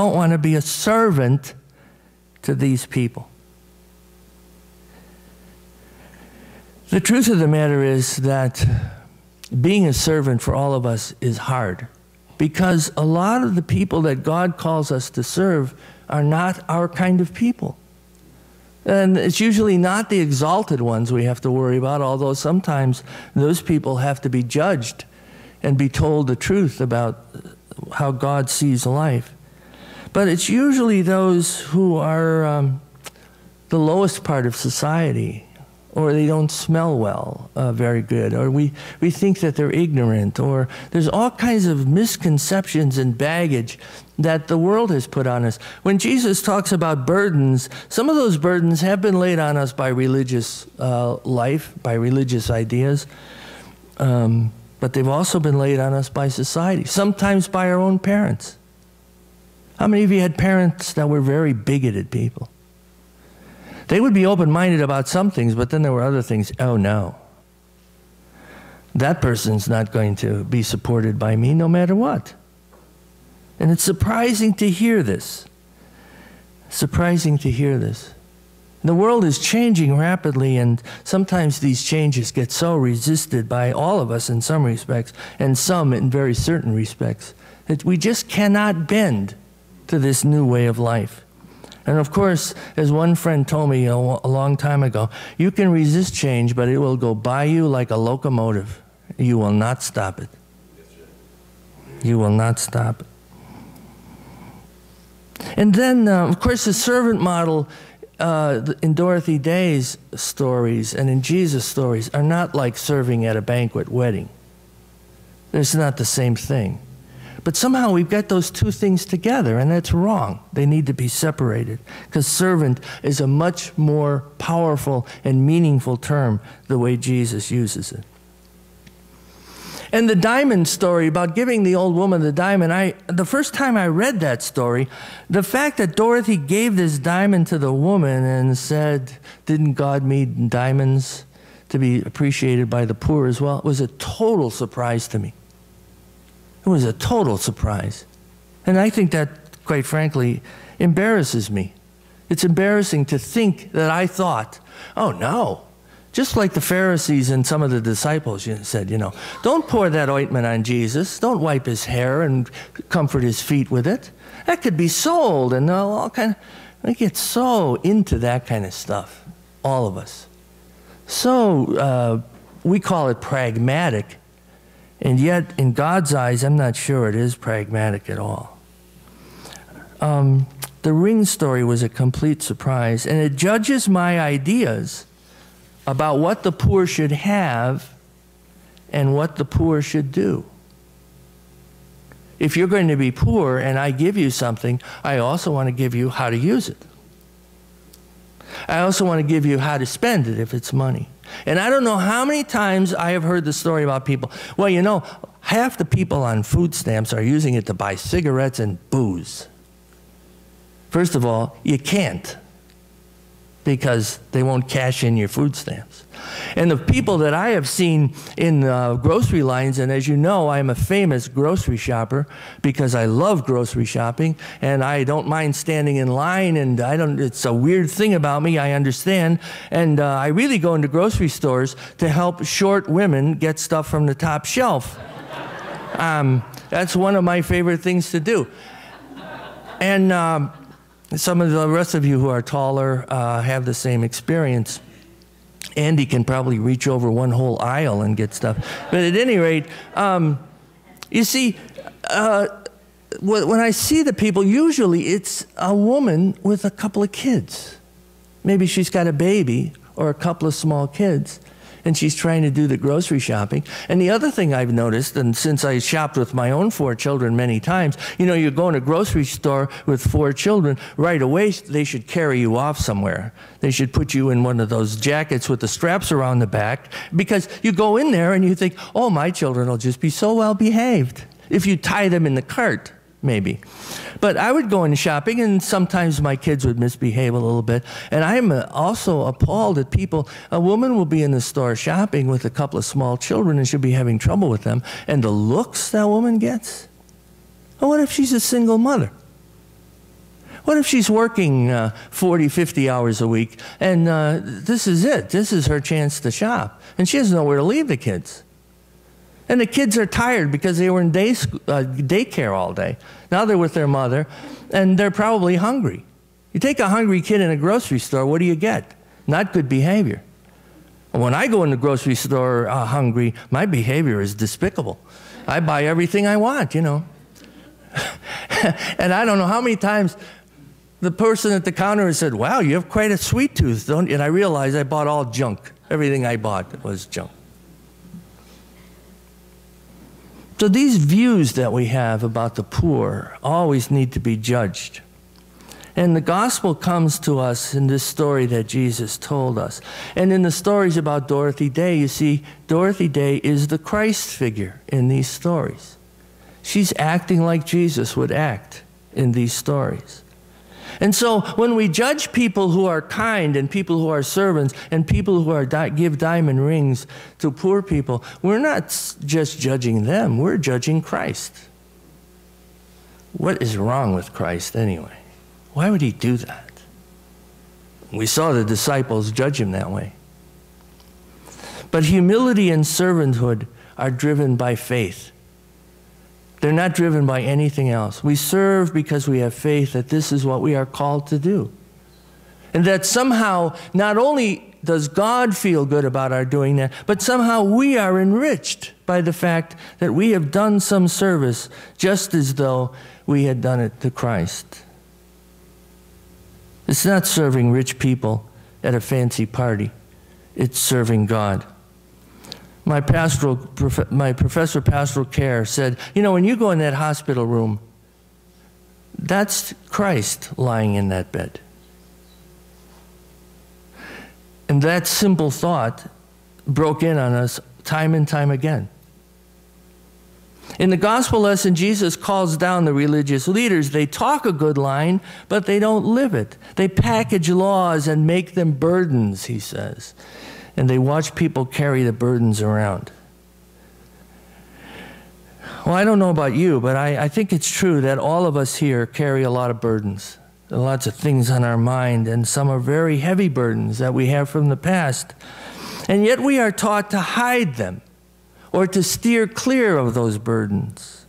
don't want to be a servant to these people. The truth of the matter is that being a servant for all of us is hard, because a lot of the people that God calls us to serve are not our kind of people. And it's usually not the exalted ones we have to worry about, although sometimes those people have to be judged and be told the truth about how God sees life. But it's usually those who are the lowest part of society, or they don't smell well, very good, or we think that they're ignorant, or there's all kinds of misconceptions and baggage that the world has put on us. When Jesus talks about burdens, some of those burdens have been laid on us by religious life, by religious ideas, but they've also been laid on us by society, sometimes by our own parents. How many of you had parents that were very bigoted people? They would be open-minded about some things, but then there were other things. Oh, no. That person's not going to be supported by me no matter what. And it's surprising to hear this. Surprising to hear this. The world is changing rapidly, and sometimes these changes get so resisted by all of us in some respects, and some in very certain respects, that we just cannot bend to this new way of life. And of course, as one friend told me a long time ago, you can resist change, but it will go by you like a locomotive. You will not stop it. You will not stop it. And then, of course, the servant model in Dorothy Day's stories and in Jesus' stories are not like serving at a banquet wedding. It's not the same thing. But somehow we've got those two things together, and that's wrong. They need to be separated, because servant is a much more powerful and meaningful term the way Jesus uses it. And the diamond story about giving the old woman the diamond, the first time I read that story, the fact that Dorothy gave this diamond to the woman and said, didn't God make diamonds to be appreciated by the poor as well, was a total surprise to me. It was a total surprise. And I think that, quite frankly, embarrasses me. It's embarrassing to think that I thought, oh no, just like the Pharisees and some of the disciples said, don't pour that ointment on Jesus. Don't wipe his hair and comfort his feet with it. That could be sold, and all kind of, we get so into that kind of stuff, all of us. So we call it pragmatic. And yet, in God's eyes, I'm not sure it is pragmatic at all. The ring story was a complete surprise, and it judges my ideas about what the poor should have and what the poor should do. If you're going to be poor and I give you something, I also want to give you how to use it. I also want to give you how to spend it if it's money. And I don't know how many times I have heard the story about people, well, half the people on food stamps are using it to buy cigarettes and booze. First of all, you can't, because they won't cash in your food stamps. And the people that I have seen in grocery lines, and as you know, I'm a famous grocery shopper because I love grocery shopping, and I don't mind standing in line, and it's a weird thing about me, I understand, and I really go into grocery stores to help short women get stuff from the top shelf. That's one of my favorite things to do. And some of the rest of you who are taller have the same experience. Andy can probably reach over one whole aisle and get stuff. But at any rate, you see, when I see the people, usually it's a woman with a couple of kids. Maybe she's got a baby or a couple of small kids, and she's trying to do the grocery shopping. And the other thing I've noticed, and since I shopped with my own 4 children many times, you go in a grocery store with 4 children, right away they should carry you off somewhere. They should put you in one of those jackets with the straps around the back, because you go in there and you think, oh, my children will just be so well behaved. If you tie them in the cart, maybe. But I would go in shopping, and sometimes my kids would misbehave a little bit. And I'm also appalled at people. A woman will be in the store shopping with a couple of small children, and she'll be having trouble with them. And the looks that woman gets? Oh, what if she's a single mother? What if she's working 40, 50 hours a week, and this is it. This is her chance to shop, and she doesn't know where to leave the kids. And the kids are tired because they were in daycare all day. Now they're with their mother, and they're probably hungry. You take a hungry kid in a grocery store, what do you get? Not good behavior. When I go in the grocery store hungry, my behavior is despicable. I buy everything I want, you know. And I don't know how many times the person at the counter has said, wow, you have quite a sweet tooth, don't you? And I realized I bought all junk. Everything I bought was junk. So these views that we have about the poor always need to be judged. And the gospel comes to us in this story that Jesus told us. And in the stories about Dorothy Day, you see, Dorothy Day is the Christ figure in these stories. She's acting like Jesus would act in these stories. And so when we judge people who are kind and people who are servants and people who give diamond rings to poor people, we're not just judging them, we're judging Christ. What is wrong with Christ anyway? Why would he do that? We saw the disciples judge him that way. But humility and servanthood are driven by faith. They're not driven by anything else. We serve because we have faith that this is what we are called to do. And that somehow, not only does God feel good about our doing that, but somehow we are enriched by the fact that we have done some service just as though we had done it to Christ. It's not serving rich people at a fancy party. It's serving God. My professor of pastoral care said, you know, when you go in that hospital room, that's Christ lying in that bed. And that simple thought broke in on us time and time again. In the gospel lesson, Jesus calls down the religious leaders. They talk a good line, but they don't live it. They package laws and make them burdens, he says. And they watch people carry the burdens around. Well, I don't know about you, but I think it's true that all of us here carry a lot of burdens. There are lots of things on our mind, and some are very heavy burdens that we have from the past. And yet we are taught to hide them or to steer clear of those burdens.